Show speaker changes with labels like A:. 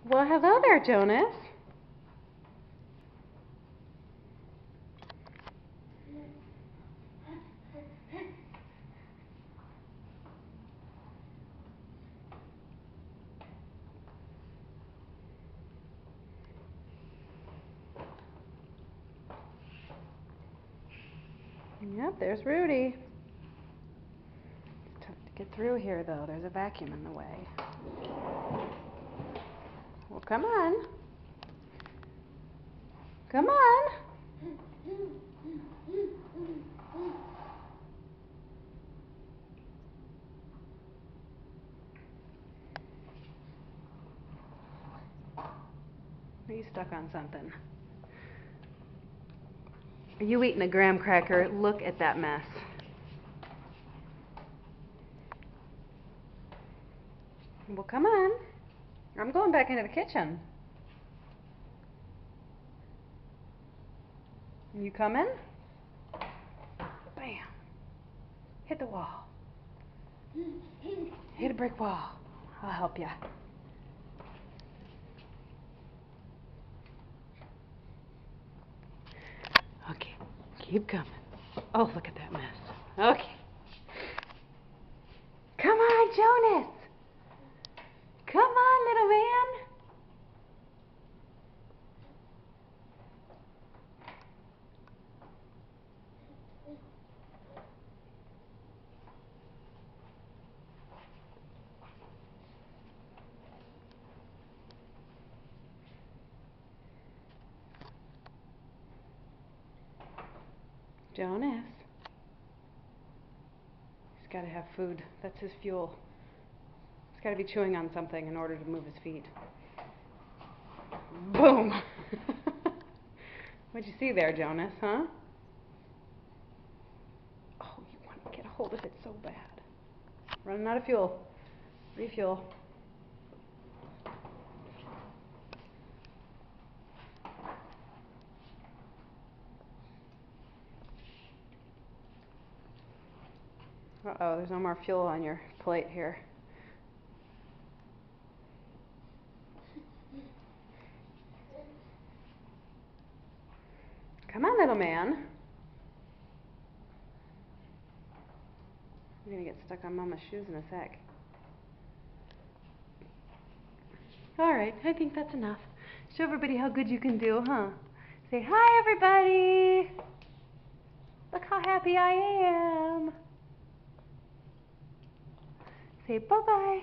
A: Well, hello there, Jonas. Yep, there's Rudy. It's tough to get through here, though. There's a vacuum in the way. Well, come on. Come on. Are you stuck on something? Are you eating a graham cracker? Look at that mess. Well, come on. I'm going back into the kitchen. You coming? Bam. Hit the wall. Hit a brick wall. I'll help you. Okay, keep coming. Oh, look at that mess. Okay. Come on, Jonas. Come on, little man. Jonas. He's got to have food. That's his fuel. He's got to be chewing on something in order to move his feet. Boom! What'd you see there, Jonas, huh? Oh, you want to get a hold of it so bad. Running out of fuel. Refuel. Uh-oh, there's no more fuel on your plate here. Come on, little man. You're going to get stuck on Mama's shoes in a sec. Alright, I think that's enough. Show everybody how good you can do, huh? Say hi, everybody! Look how happy I am! Say bye-bye!